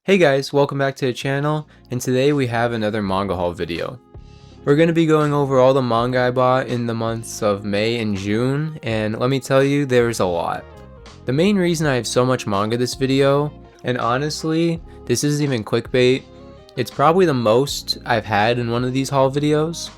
Hey guys, welcome back to the channel, and today we have another manga haul video. We're going to be going over all the manga I bought in the months of May and June, and let me tell you, there's a lot. The main reason I have so much manga this video, and honestly, this isn't even clickbait, it's probably the most I've had in one of these haul videos.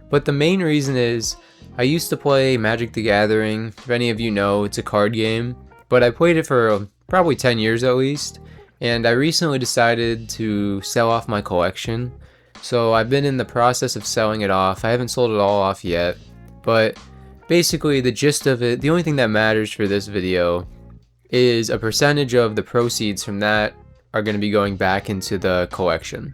But the main reason is, I used to play Magic the Gathering. If any of you know, it's a card game, but I played it for probably 10 years at least. And I recently decided to sell off my collection, so I've been in the process of selling it off. I haven't sold it all off yet, but basically the gist of it, the only thing that matters for this video is a percentage of the proceeds from that are going to be going back into the collection.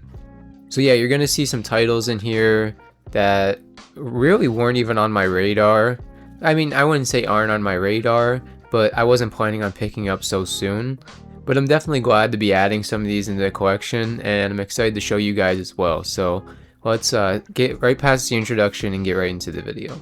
So yeah, you're going to see some titles in here that really weren't even on my radar. I mean, I wouldn't say aren't on my radar, but I wasn't planning on picking up so soon. But I'm definitely glad to be adding some of these into the collection, and I'm excited to show you guys as well. So let's get right past the introduction and get right into the video.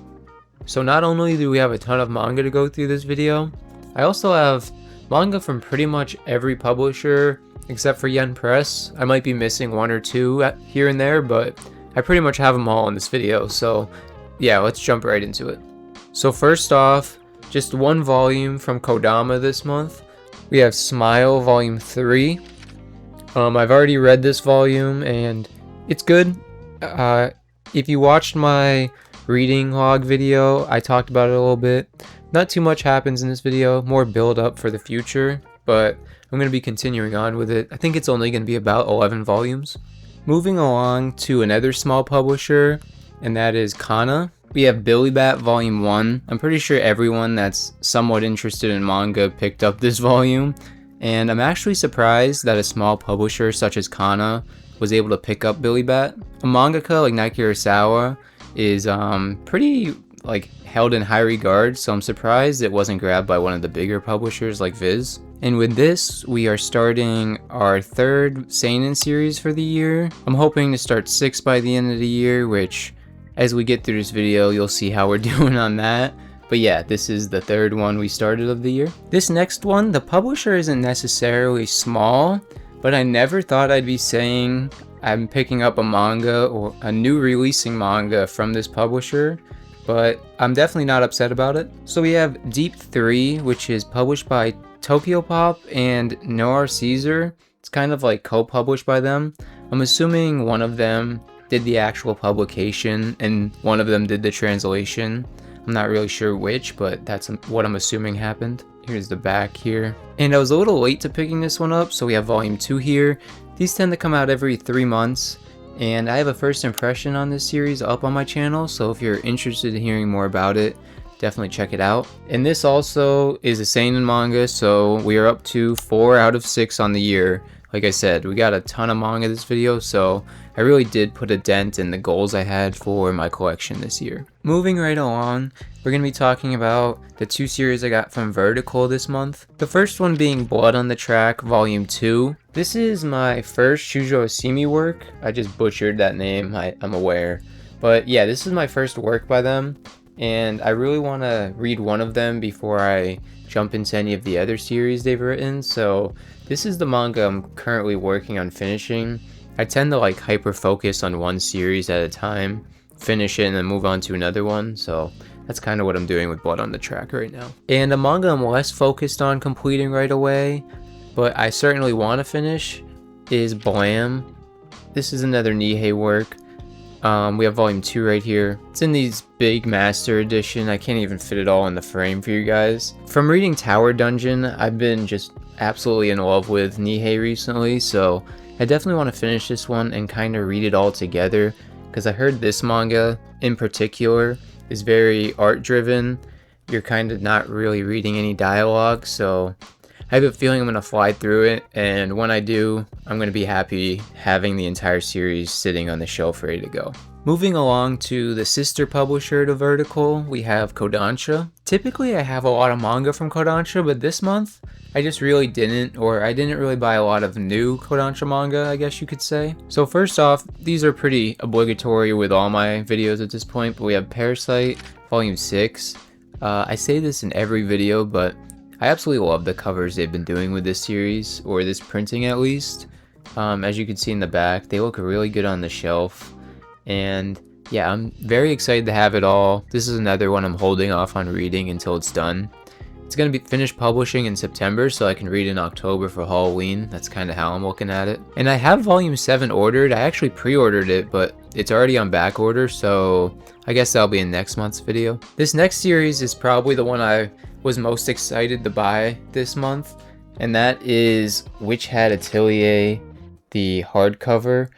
So not only do we have a ton of manga to go through this video, I also have manga from pretty much every publisher except for Yen Press. I might be missing one or two here and there, but I pretty much have them all in this video. So yeah, let's jump right into it. So first off, just one volume from Kodansha this month. We have Smile Volume 3. I've already read this volume and it's good. If you watched my reading log video, I talked about it a little bit. Not too much happens in this video, more build up for the future, but I'm going to be continuing on with it. I think it's only going to be about 11 volumes. Moving along to another small publisher, and that is Kana. We have Billy Bat Volume 1. I'm pretty sure everyone that's somewhat interested in manga picked up this volume, and I'm actually surprised that a small publisher such as Kana was able to pick up Billy Bat. A mangaka like Naoki Urasawa is pretty held in high regard, so I'm surprised it wasn't grabbed by one of the bigger publishers like Viz. And with this, we are starting our third seinen series for the year. I'm hoping to start 6 by the end of the year, which as we get through this video, you'll see how we're doing on that. But yeah, this is the third one we started of the year. This next one, the publisher isn't necessarily small, but I never thought I'd be saying I'm picking up a manga or a new releasing manga from this publisher, but I'm definitely not upset about it. So we have Deep 3, which is published by Tokyopop and Noir Caesar. It's kind of like co-published by them. I'm assuming one of them did the actual publication and one of them did the translation. I'm not really sure which, but that's what I'm assuming happened. Here's the back here. And I was a little late to picking this one up, so we have volume 2 here. These tend to come out every 3 months, and I have a first impression on this series up on my channel, so if you're interested in hearing more about it, definitely check it out. And this also is a seinen manga, so we are up to 4 out of 6 on the year. Like I said, we got a ton of manga this video, so I really did put a dent in the goals I had for my collection this year. Moving right along, we're going to be talking about the 2 series I got from Vertical this month. The first one being Blood on the Track Volume 2. This is my first Shujo Asimi work. I just butchered that name, I'm aware. But yeah, this is my first work by them, and I really want to read one of them before I jump into any of the other series they've written. So this is the manga I'm currently working on finishing. I tend to hyper focus on one series at a time, finish it and then move on to another one, so that's kind of what I'm doing with Blood on the Track right now. And a manga I'm less focused on completing right away, but I certainly want to finish, is Blam. This is another Nihei work. We have volume 2 right here. It's in these big master edition. I can't even fit it all in the frame for you guys. From reading Tower Dungeon, I've been just absolutely in love with Nihei recently, so I definitely want to finish this one and kind of read it all together, because I heard this manga in particular is very art driven. You're kind of not really reading any dialogue, so I have a feeling I'm going to fly through it, and when I do, I'm going to be happy having the entire series sitting on the shelf ready to go. Moving along to the sister publisher to Vertical, we have Kodansha. Typically I have a lot of manga from Kodansha, but this month I just really didn't, or I didn't really buy a lot of new Kodansha manga, I guess you could say. So first off, these are pretty obligatory with all my videos at this point, but we have Parasite Volume 6. I say this in every video, but I absolutely love the covers they've been doing with this series, or this printing at least. As you can see in the back, they look really good on the shelf. And yeah, I'm very excited to have it all. This is another one I'm holding off on reading until it's done. It's going to be finished publishing in September, so I can read in October for Halloween. That's kind of how I'm looking at it. And I have volume 7 ordered. I actually pre-ordered it, but it's already on back order, so I guess that'll be in next month's video. This next series is probably the one I was most excited to buy this month, and that is Witch Hat Atelier, the hardcover.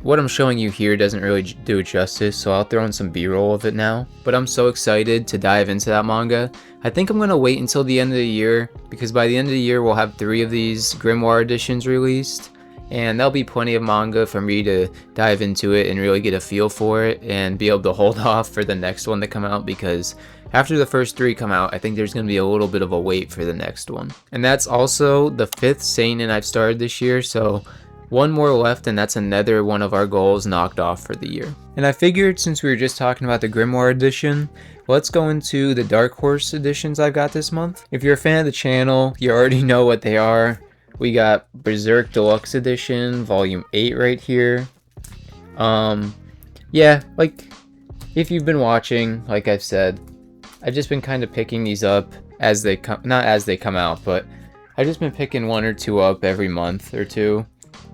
What I'm showing you here doesn't really do it justice, so I'll throw in some b-roll of it now. But I'm so excited to dive into that manga. I think I'm going to wait until the end of the year, because by the end of the year we'll have 3 of these Grimoire editions released. And there'll be plenty of manga for me to dive into it and really get a feel for it and be able to hold off for the next one to come out, because after the first 3 come out, I think there's going to be a little bit of a wait for the next one. And that's also the 5th seinen I've started this year, so 1 more left, and that's another one of our goals knocked off for the year. And I figured, since we were just talking about the Grimoire edition, let's go into the Dark Horse editions I've got this month. If you're a fan of the channel, you already know what they are. We got Berserk Deluxe Edition, Volume 8 right here. Yeah, like, if you've been watching, like I've said, I've just been kind of picking these up as they come, not as they come out, but I've just been picking 1 or 2 up every month or 2.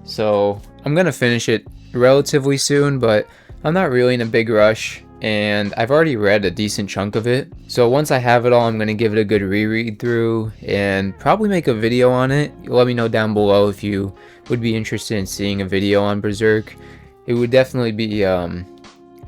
So I'm gonna finish it relatively soon, but I'm not really in a big rush, and I've already read a decent chunk of it. So once I have it all, I'm gonna give it a good reread through and probably make a video on it. Let me know down below if you would be interested in seeing a video on Berserk. It would definitely be a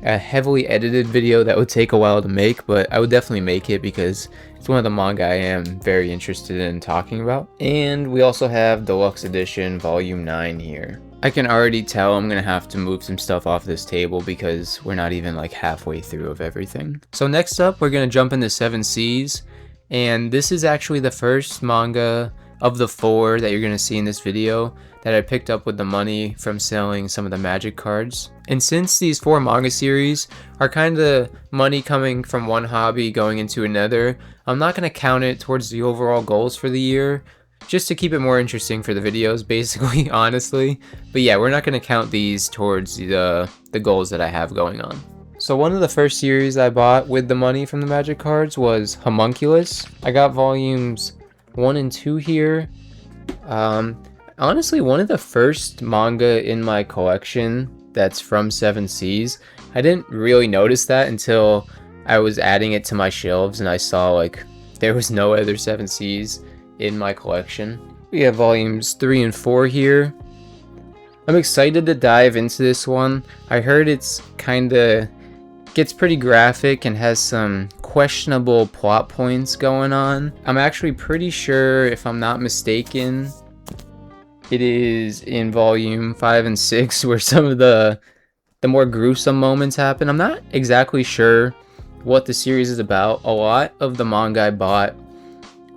heavily edited video that would take a while to make, but I would definitely make it because it's one of the manga I am very interested in talking about. And we also have Deluxe Edition Volume 9 here. I can already tell I'm gonna have to move some stuff off this table because we're not even like halfway through of everything. So next up, we're gonna jump into 7 Seas, and this is actually the first manga of the 4 that you're gonna see in this video that I picked up with the money from selling some of the magic cards. And since these 4 manga series are kind of money coming from one hobby going into another, I'm not going to count it towards the overall goals for the year, just to keep it more interesting for the videos, basically, honestly. But yeah, we're not going to count these towards the goals that I have going on. So one of the first series I bought with the money from the magic cards was Homunculus. I got volumes 1 and 2 here. Honestly, one of the first manga in my collection that's from 7 Seas. I didn't really notice that until I was adding it to my shelves and I saw like there was no other 7 Seas in my collection. We have volumes 3 and 4 here. I'm excited to dive into this one. I heard it's kinda gets pretty graphic and has some questionable plot points going on. I'm actually pretty sure, if I'm not mistaken, it is in volume 5 and 6 where some of the more gruesome moments happen. I'm not exactly sure what the series is about. A lot of the manga I bought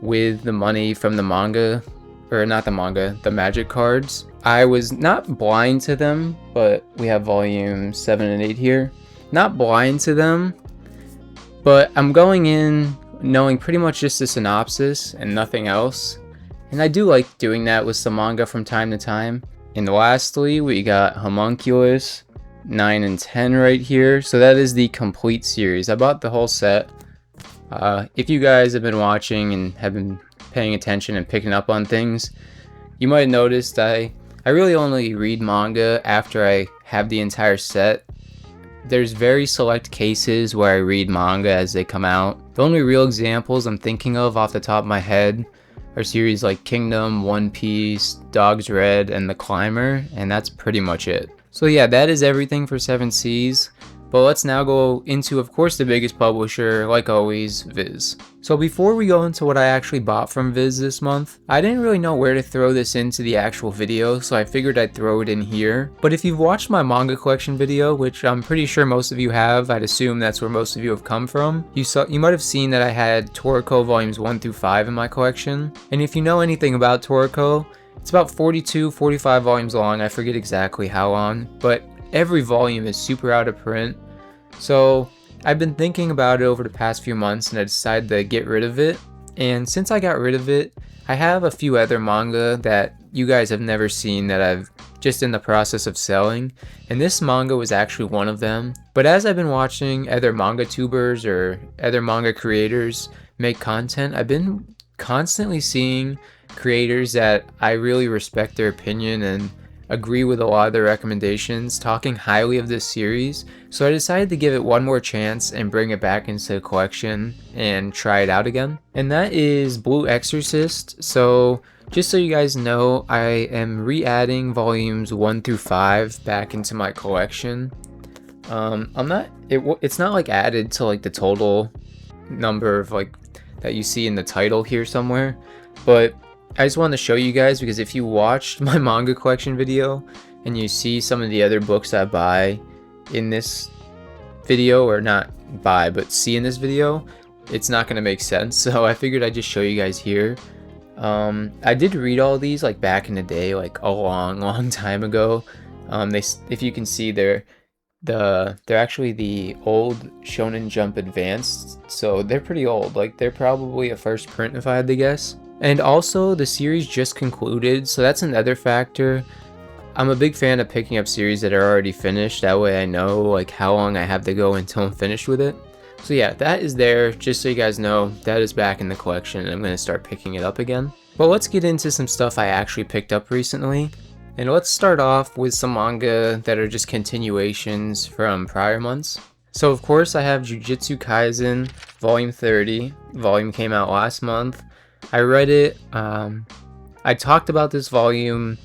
with the money from the manga, or not the manga, the magic cards, I was not blind to them, but we have volume 7 and 8 here. Not blind to them, but I'm going in knowing pretty much just the synopsis and nothing else. And I do like doing that with some manga from time to time. And lastly, we got Homunculus 9 and 10 right here. So that is the complete series. I bought the whole set. If you guys have been watching and have been paying attention and picking up on things, you might have noticed I really only read manga after I have the entire set. There's very select cases where I read manga as they come out. The only real examples I'm thinking of off the top of my head are series like Kingdom, One Piece, Dog's Red, and The Climber, and that's pretty much it. So yeah, that is everything for 7 Seas. But let's now go into, of course, the biggest publisher, like always, Viz. So before we go into what I actually bought from Viz this month, I didn't really know where to throw this into the actual video, so I figured I'd throw it in here. But if you've watched my manga collection video, which I'm pretty sure most of you have, I'd assume that's where most of you have come from, you might have seen that I had Toriko volumes 1 through 5 in my collection. And if you know anything about Toriko, it's about 42, 45 volumes long, I forget exactly how long, but every volume is super out of print. So I've been thinking about it over the past few months and I decided to get rid of it. And since I got rid of it, I have a few other manga that you guys have never seen that I've just in the process of selling, and this manga was actually one of them. But as I've been watching other manga tubers or other manga creators make content, I've been constantly seeing creators that I really respect their opinion and agree with a lot of their recommendations talking highly of this series, so I decided to give it one more chance and bring it back into the collection and try it out again. And that is Blue Exorcist. So just so you guys know, I am re-adding volumes 1 through 5 back into my collection. It's not like added to like the total number of like that you see in the title here somewhere, but I just wanted to show you guys, because if you watched my manga collection video and you see some of the other books I buy in this video, or not buy but see in this video, it's not going to make sense. So I figured I'd just show you guys here. I did read all these like back in the day, like a long time ago. If you can see, they're actually the old Shonen Jump Advanced, so they're pretty old. Like they're probably a first print if I had to guess. And also the series just concluded, so that's another factor. I'm a big fan of picking up series that are already finished, that way I know like how long I have to go until I'm finished with it. So yeah, that is there, just so you guys know, that is back in the collection and I'm going to start picking it up again. But let's get into some stuff I actually picked up recently. And let's start off with some manga that are just continuations from prior months. So of course I have Jujutsu Kaisen Volume 30. Volume came out last month. I read it. I talked about this volume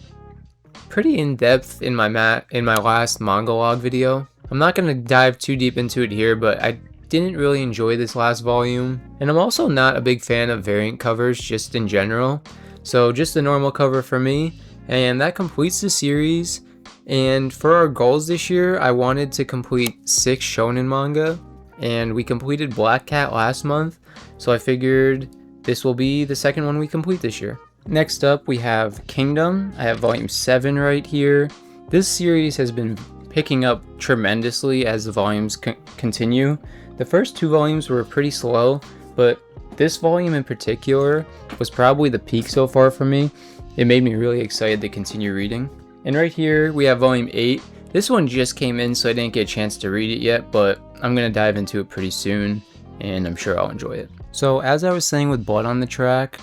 pretty in depth in my last manga log video. I'm not going to dive too deep into it here, but I didn't really enjoy this last volume. And I'm also not a big fan of variant covers just in general. So just a normal cover for me. And that completes the series. And for our goals this year, I wanted to complete 6 shonen manga. And we completed Black Cat last month. So I figured this will be the second one we complete this year. Next up, we have Kingdom. I have volume 7 right here. This series has been picking up tremendously as the volumes continue. The first 2 volumes were pretty slow, but this volume in particular was probably the peak so far for me. It made me really excited to continue reading. And right here, we have volume 8. This one just came in, so I didn't get a chance to read it yet, but I'm going to dive into it pretty soon, and I'm sure I'll enjoy it. So as I was saying with Blood on the Track,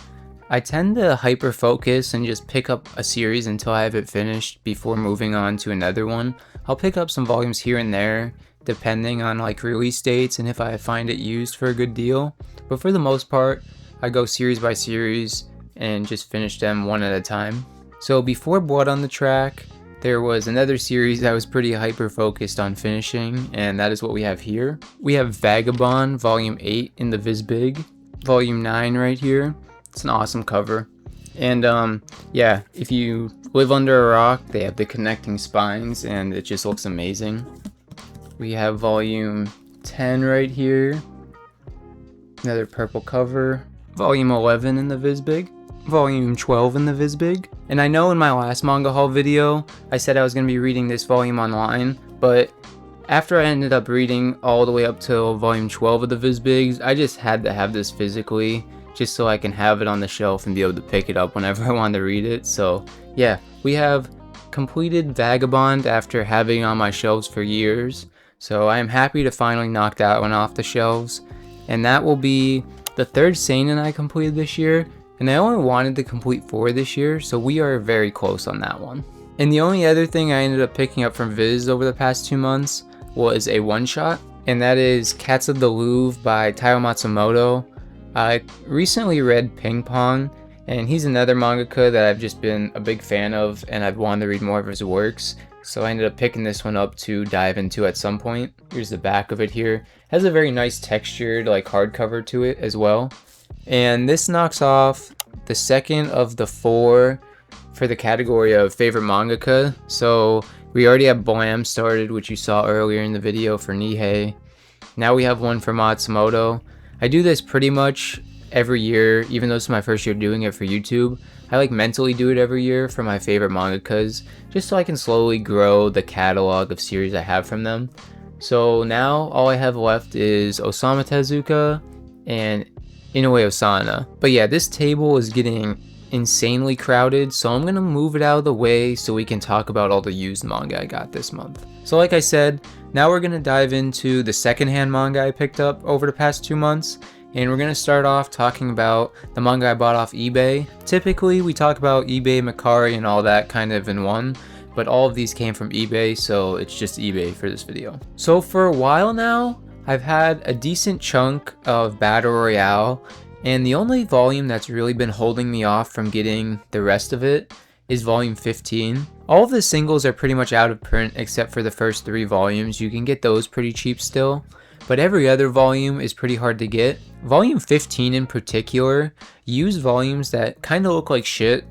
I tend to hyper focus and just pick up a series until I have it finished before moving on to another one. I'll pick up some volumes here and there depending on like release dates and if I find it used for a good deal. But for the most part, I go series by series and just finish them one at a time. So before Blood on the Track, there was another series I was pretty hyper focused on finishing, and that is what we have here. We have Vagabond Volume 8 in the Viz Big, Volume 9 right here. It's an awesome cover. And yeah, if you live under a rock, they have the connecting spines and it just looks amazing. We have Volume 10 right here. Another purple cover. Volume 11 in the Viz Big. Volume 12 in the Viz Big. And I know in my last manga haul video, I said I was going to be reading this volume online, but after I ended up reading all the way up till volume 12 of the Viz Bigs, I just had to have this physically, just so I can have it on the shelf and be able to pick it up whenever I want to read it. So yeah, we have completed Vagabond after having it on my shelves for years. So I am happy to finally knock that one off the shelves. And that will be the 3rd seinen I completed this year. And I only wanted to complete 4 this year, so we are very close on that one. And the only other thing I ended up picking up from Viz over the past 2 months was a one-shot, and that is Cats of the Louvre by Taiyo Matsumoto. I recently read Ping Pong, and he's another mangaka that I've just been a big fan of, and I've wanted to read more of his works, so I ended up picking this one up to dive into at some point. Here's the back of it here. It has a very nice textured like hardcover to it as well. And this knocks off the second of the 4 for the category of favorite mangaka. So we already have Blam started, which you saw earlier in the video for Nihei. Now we have one for Matsumoto. I do this pretty much every year, even though it's my first year doing it for YouTube. I like mentally do it every year for my favorite mangakas, just so I can slowly grow the catalog of series I have from them. So now all I have left is Osamu Tezuka and Inoue Osana. But yeah, this table is getting insanely crowded, so I'm gonna move it out of the way so we can talk about all the used manga I got this month. So like I said, now we're gonna dive into the secondhand manga I picked up over the past 2 months, and we're gonna start off talking about the manga I bought off eBay. Typically we talk about eBay, Mercari, and all that kind of in one, but all of these came from eBay, so it's just eBay for this video. So for a while now, I've had a decent chunk of Battle Royale, and the only volume that's really been holding me off from getting the rest of it is volume 15. All of the singles are pretty much out of print except for the first 3 volumes. You can get those pretty cheap still, but every other volume is pretty hard to get. Volume 15 in particular, used volumes that kind of look like shit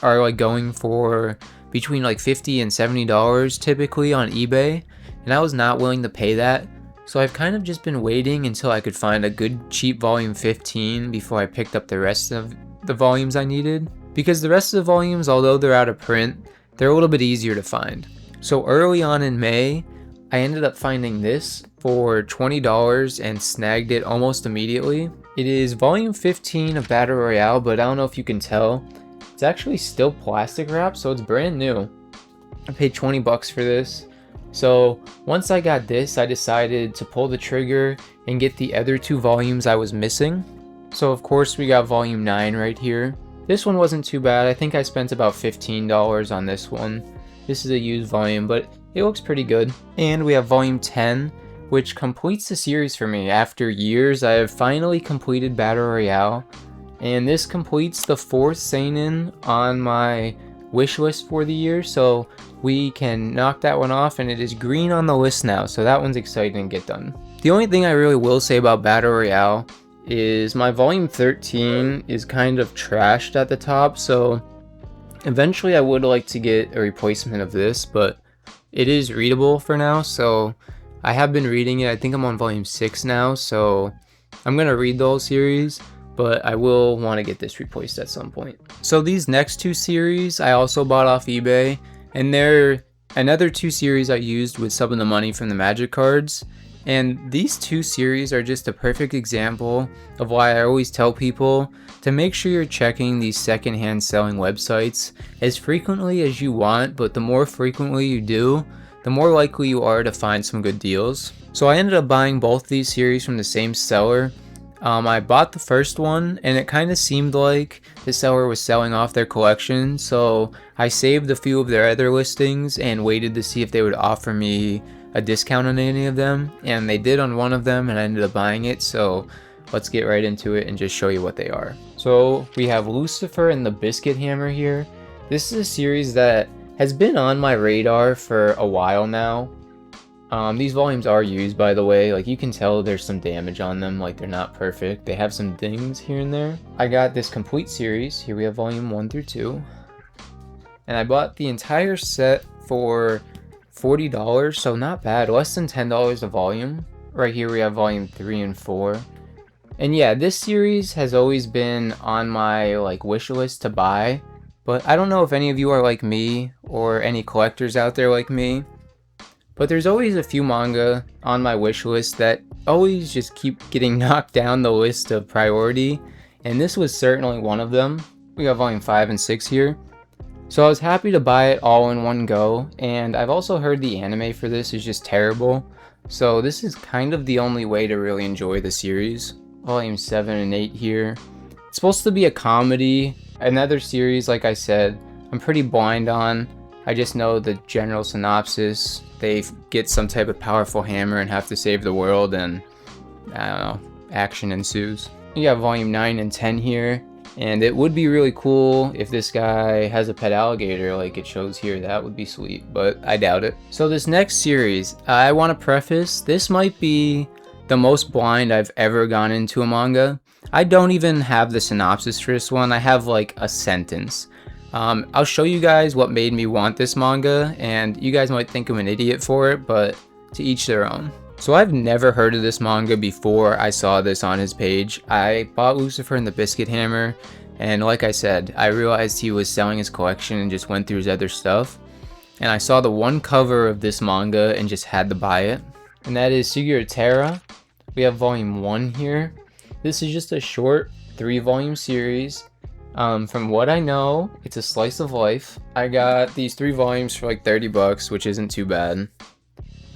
are like going for between like $50 and $70 typically on eBay, and I was not willing to pay that. So I've kind of just been waiting until I could find a good cheap volume 15 before I picked up the rest of the volumes I needed. Because the rest of the volumes, although they're out of print, they're a little bit easier to find. So early on in May, I ended up finding this for $20 and snagged it almost immediately. It is volume 15 of Battle Royale, but I don't know if you can tell. It's actually still plastic wrapped, so it's brand new. I paid 20 bucks for this. So once I got this, I decided to pull the trigger and get the other 2 volumes I was missing. So of course we got volume 9 right here. This one wasn't too bad. I think I spent about $15 on this one. This is a used volume, but it looks pretty good. And we have volume 10, which completes the series for me. After years, I have finally completed Battle Royale, and this completes the 4th seinen on my wish list for the year, so we can knock that one off, and it is green on the list now, so that one's exciting to get done. The only thing I really will say about Battle Royale is my volume 13 is kind of trashed at the top, so eventually I would like to get a replacement of this, but it is readable for now, so I have been reading it. I think I'm on volume 6 now, so I'm gonna read the whole series, but I will want to get this replaced at some point. So these next 2 series I also bought off eBay, and they're another 2 series I used with some of the money from the magic cards. And these 2 series are just a perfect example of why I always tell people to make sure you're checking these secondhand selling websites as frequently as you want, but the more frequently you do, the more likely you are to find some good deals. So I ended up buying both these series from the same seller. I bought the first one, and it kind of seemed like the seller was selling off their collection, so I saved a few of their other listings and waited to see if they would offer me a discount on any of them, and they did on one of them, and I ended up buying it. So let's get right into it and just show you what they are. So we have Lucifer and the Biscuit Hammer here. This is a series that has been on my radar for a while now. These volumes are used, by the way. Like, you can tell there's some damage on them, like they're not perfect. They have some dings here and there. I got this complete series. Here we have volume 1 through 2. And I bought the entire set for $40, so not bad, less than $10 a volume. Right here we have volume 3 and 4. And yeah, this series has always been on my like wish list to buy, but I don't know if any of you are like me or any collectors out there like me. But there's always a few manga on my wish list that always just keep getting knocked down the list of priority, and this was certainly one of them. We got volume 5 and 6 here. So I was happy to buy it all in one go, and I've also heard the anime for this is just terrible. So this is kind of the only way to really enjoy the series. Volume 7 and 8 here. It's supposed to be a comedy. Another series, like I said, I'm pretty blind on. I just know the general synopsis. They get some type of powerful hammer and have to save the world, and I don't know, action ensues. You got volume 9 and 10 here, and it would be really cool if this guy has a pet alligator like it shows here. That would be sweet, but I doubt it. So this next series, I want to preface, this might be the most blind I've ever gone into a manga. I don't even have the synopsis for this one. I have like a sentence. I'll show you guys what made me want this manga, and you guys might think I'm an idiot for it, but to each their own. So I've never heard of this manga before I saw this on his page. I bought Lucifer and the Biscuit Hammer, and like I said, I realized he was selling his collection and just went through his other stuff. And I saw the one cover of this manga and just had to buy it. And that is Sugiura Terra. We have volume 1 here. This is just a short 3-volume series. From what I know, it's a slice of life. I got these 3 volumes for like 30 bucks, which isn't too bad.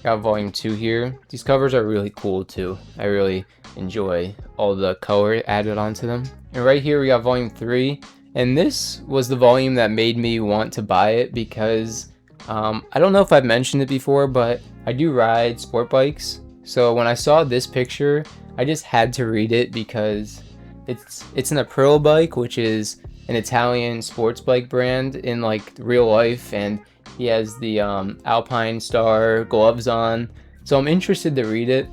Got volume 2 here. These covers are really cool too. I really enjoy all the color added onto them. And right here we got volume 3. And this was the volume that made me want to buy it because I don't know if I've mentioned it before, but I do ride sport bikes. So when I saw this picture, I just had to read it because it's an April bike, which is an Italian sports bike brand in like real life, and he has the Alpine Star gloves on. So I'm interested to read it.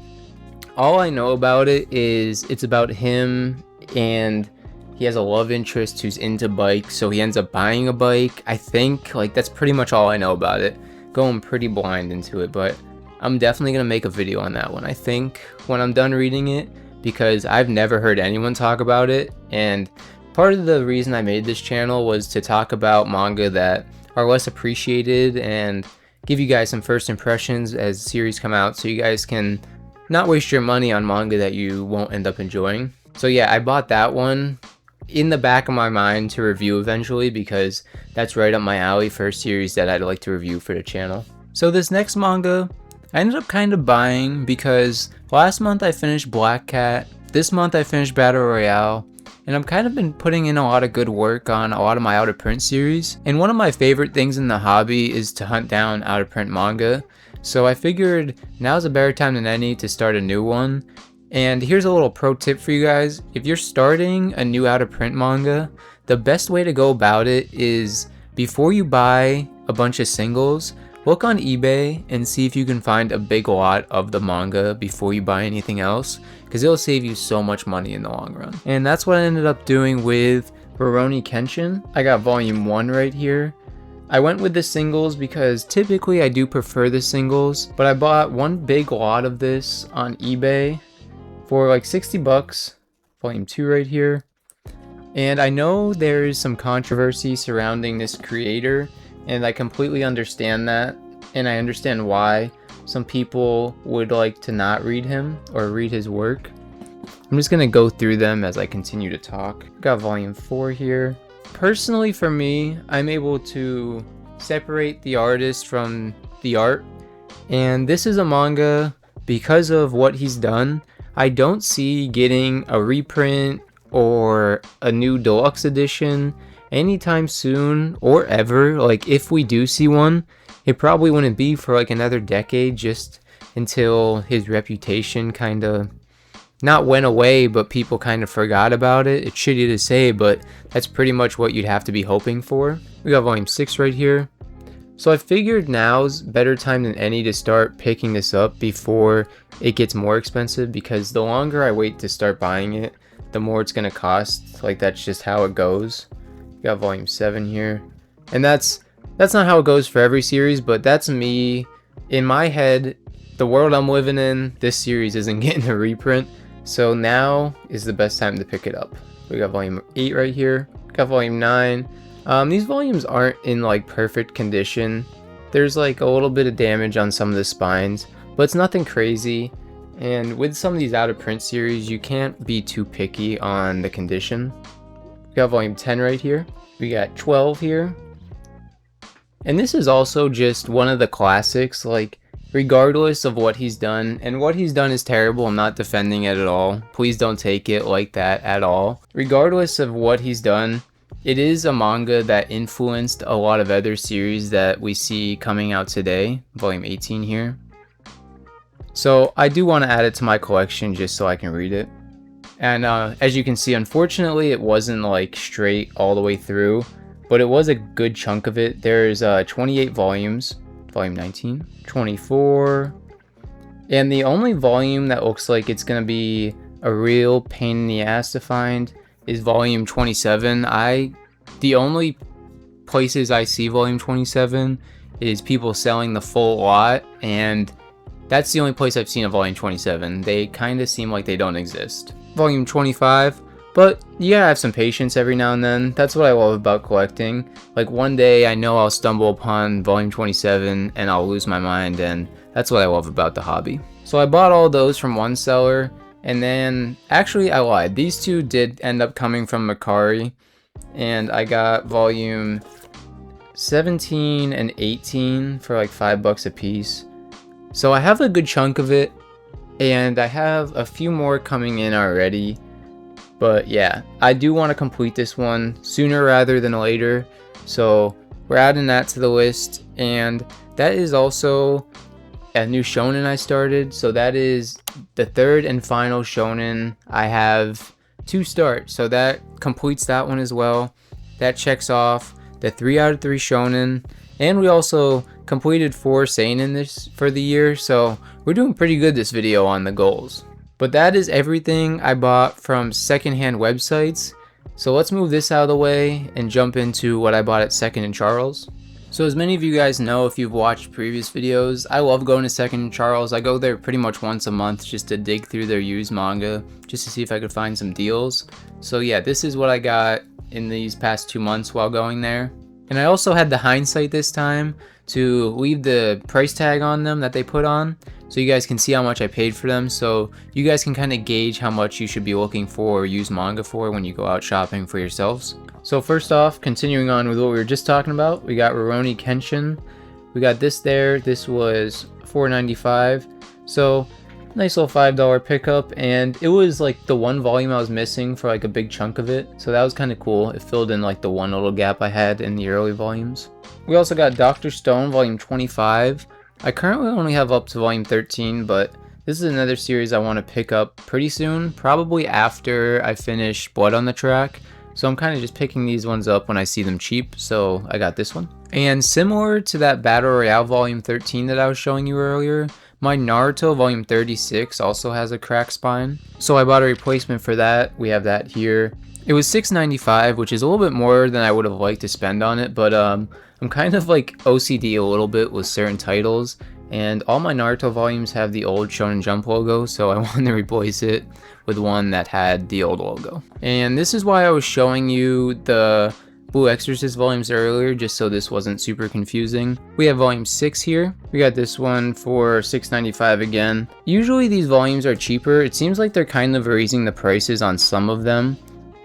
All I know about it is it's about him, and he has a love interest who's into bikes, so he ends up buying a bike. I think like that's pretty much all I know about it. Going pretty blind into it, but I'm definitely gonna make a video on that one, I think, when I'm done reading it, because I've never heard anyone talk about it. And part of the reason I made this channel was to talk about manga that are less appreciated and give you guys some first impressions as series come out, so you guys can not waste your money on manga that you won't end up enjoying. So yeah, I bought that one in the back of my mind to review eventually, because that's right up my alley for a series that I'd like to review for the channel. So this next manga I ended up kind of buying because last month I finished Black Cat, this month I finished Battle Royale, and I've kind of been putting in a lot of good work on a lot of my out of print series. And one of my favorite things in the hobby is to hunt down out of print manga. So I figured now's a better time than any to start a new one. And here's a little pro tip for you guys. If you're starting a new out of print manga, the best way to go about it is before you buy a bunch of singles, look on eBay and see if you can find a big lot of the manga before you buy anything else, because it'll save you so much money in the long run. And that's what I ended up doing with Rurouni Kenshin. I got volume 1 right here. I went with the singles because typically I do prefer the singles, but I bought one big lot of this on eBay for like 60 bucks, volume 2 right here. And I know there's some controversy surrounding this creator, and I completely understand that, and I understand why some people would like to not read him or read his work. I'm just gonna go through them as I continue to talk. Got volume 4 here. Personally for me, I'm able to separate the artist from the art, and this is a manga, because of what he's done, I don't see getting a reprint or a new deluxe edition anytime soon or ever. Like if we do see one, it probably wouldn't be for like another decade, just until his reputation kind of not went away, but people kind of forgot about it. It's shitty to say, but that's pretty much what you'd have to be hoping for. We got volume 6 right here. So I figured now's better time than any to start picking this up before it gets more expensive, because the longer I wait to start buying it, the more it's gonna cost. Like that's just how it goes. Got volume 7 here, and that's not how it goes for every series, but that's me. In my head, the world I'm living in, this series isn't getting a reprint, so now is the best time to pick it up. We got volume 8 right here. Got volume 9. These volumes aren't in like perfect condition. There's like a little bit of damage on some of the spines, but it's nothing crazy. And with some of these out of print series, you can't be too picky on the condition. We got volume 10 right here. We got 12 here. And this is also just one of the classics, like regardless of what he's done, and what he's done is terrible, I'm not defending it at all. Please don't take it like that at all. Regardless of what he's done, it is a manga that influenced a lot of other series that we see coming out today. Volume 18 here. So I do want to add it to my collection just so I can read it. And as you can see, unfortunately, it wasn't like straight all the way through, but it was a good chunk of it. There's 28 volumes, volume 19, 24, and the only volume that looks like it's gonna be a real pain in the ass to find is volume 27. The only places I see volume 27 is people selling the full lot, and that's the only place I've seen a volume 27. They kind of seem like they don't exist. Volume 25, but you gotta have some patience every now and then. That's what I love about collecting. Like one day I know I'll stumble upon volume 27 and I'll lose my mind, and that's what I love about the hobby. So I bought all those from one seller, and then actually I lied. These two did end up coming from Mercari, and I got volume 17 and 18 for like $5 a piece. So I have a good chunk of it, and I have a few more coming in already. But yeah, I do want to complete this one sooner rather than later. So we're adding that to the list, and that is also a new shonen I started. So that is the third and final shonen I have to start. So that completes that one as well. That checks off the 3 out of 3 shonen, and we also completed 4 seinen this for the year. So we're doing pretty good this video on the goals. But that is everything I bought from secondhand websites. So let's move this out of the way and jump into what I bought at Second & Charles. So as many of you guys know, if you've watched previous videos, I love going to Second & Charles. I go there pretty much once a month just to dig through their used manga, just to see if I could find some deals. So yeah, this is what I got in these past 2 months while going there. And I also had the hindsight this time to leave the price tag on them that they put on, so you guys can see how much I paid for them, so you guys can kind of gauge how much you should be looking for or use manga for when you go out shopping for yourselves. So first off, continuing on with what we were just talking about, we got Rurouni Kenshin. We got this there. This was $4.95. So nice little $5 pickup, and it was like the one volume I was missing for like a big chunk of it, so that was kind of cool. It filled in like the one little gap I had in the early volumes. We also got Dr. Stone volume 25. I currently only have up to volume 13, but this is another series I want to pick up pretty soon, probably after I finish Blood on the Track. So I'm kind of just picking these ones up when I see them cheap, so I got this one. And similar to that Battle Royale volume 13 that I was showing you earlier, my Naruto volume 36 also has a cracked spine, so I bought a replacement for that. We have that here. It was $6.95, which is a little bit more than I would have liked to spend on it, but I'm kind of like OCD a little bit with certain titles, and all my Naruto volumes have the old Shonen Jump logo, so I wanted to replace it with one that had the old logo. And this is why I was showing you the Blue Exorcist volumes earlier, just so this wasn't super confusing. We have volume 6 here. We got this one for $6.95 again. Usually these volumes are cheaper. It seems like they're kind of raising the prices on some of them,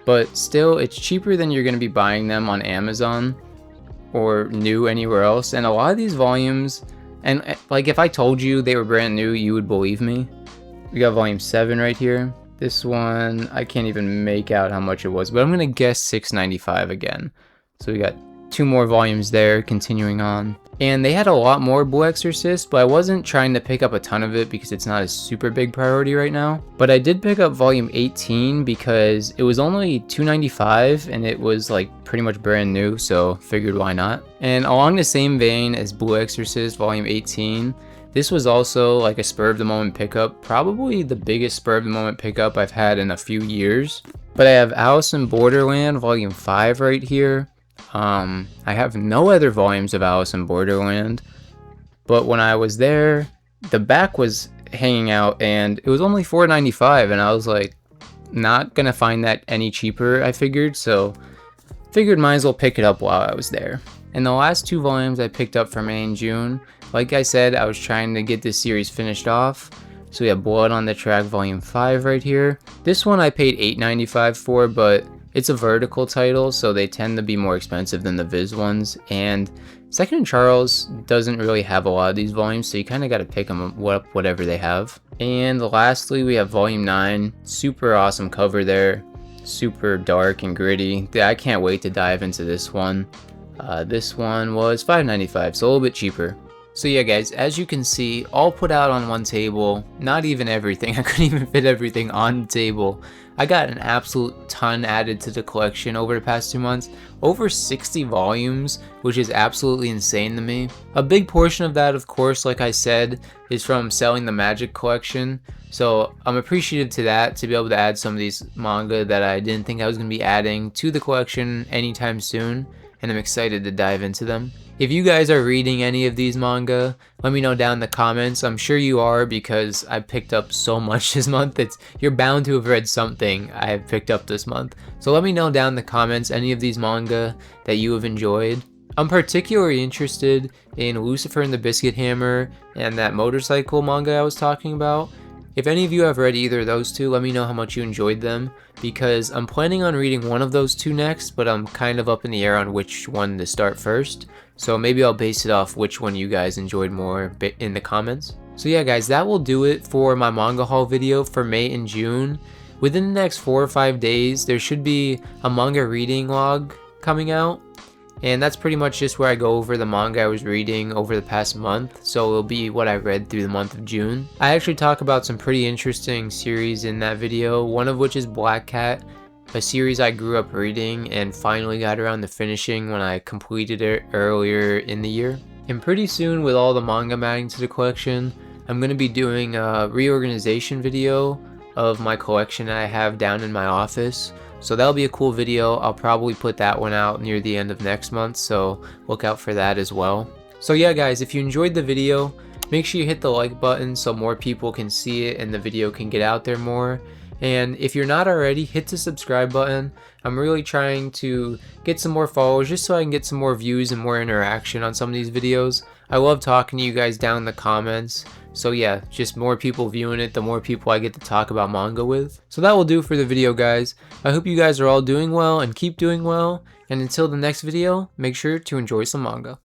but still it's cheaper than you're going to be buying them on Amazon or new anywhere else. And a lot of these volumes, and like if I told you they were brand new, you would believe me. We got volume 7 right here. This one, I can't even make out how much it was, but I'm gonna guess $6.95 again. So we got 2 more volumes there, continuing on. And they had a lot more Blue Exorcist, but I wasn't trying to pick up a ton of it because it's not a super big priority right now. But I did pick up volume 18 because it was only $2.95 and it was like pretty much brand new, so figured why not. And along the same vein as Blue Exorcist volume 18, this was also like a spur of the moment pickup, probably the biggest spur of the moment pickup I've had in a few years. But I have Alice in Borderland volume 5 right here. I have no other volumes of Alice in Borderland, but when I was there, the back was hanging out and it was only $4.95, and I was like, not gonna find that any cheaper, I figured, so figured might as well pick it up while I was there. And the last 2 volumes I picked up for May and June, like I said, I was trying to get this series finished off. So we have Blood on the Track volume 5 right here. This one I paid $8.95 for, but it's a vertical title, so they tend to be more expensive than the Viz ones. And Second & Charles doesn't really have a lot of these volumes, so you kind of got to pick them up whatever they have. And lastly, we have volume 9. Super awesome cover there. Super dark and gritty. I can't wait to dive into this one. This one was $5.95, so a little bit cheaper. So yeah guys, as you can see, all put out on one table, not even everything, I couldn't even fit everything on the table. I got an absolute ton added to the collection over the past 2 months, over 60 volumes, which is absolutely insane to me. A big portion of that, of course, like I said, is from selling the Magic collection, so I'm appreciative to that, to be able to add some of these manga that I didn't think I was going to be adding to the collection anytime soon, and I'm excited to dive into them. If you guys are reading any of these manga, let me know down in the comments. I'm sure you are, because I picked up so much this month. You're bound to have read something I have picked up this month. So let me know down in the comments any of these manga that you have enjoyed. I'm particularly interested in Lucifer and the Biscuit Hammer and that motorcycle manga I was talking about. If any of you have read either of those two, let me know how much you enjoyed them, because I'm planning on reading one of those two next, but I'm kind of up in the air on which one to start first. So maybe I'll base it off which one you guys enjoyed more in the comments. So yeah guys, that will do it for my manga haul video for May and June. Within the next 4 or 5 days, there should be a manga reading log coming out. And that's pretty much just where I go over the manga I was reading over the past month, so it'll be what I read through the month of June. I actually talk about some pretty interesting series in that video, one of which is Black Cat, a series I grew up reading and finally got around to finishing when I completed it earlier in the year. And pretty soon, with all the manga I'm adding to the collection, I'm going to be doing a reorganization video of my collection that I have down in my office. So that'll be a cool video. I'll probably put that one out near the end of next month, so look out for that as well. So yeah guys, if you enjoyed the video, make sure you hit the like button so more people can see it and the video can get out there more. And if you're not already, hit the subscribe button. I'm really trying to get some more followers just so I can get some more views and more interaction on some of these videos. I love talking to you guys down in the comments. So yeah, just more people viewing it, the more people I get to talk about manga with. So that will do for the video guys. I hope you guys are all doing well and keep doing well. And until the next video, make sure to enjoy some manga.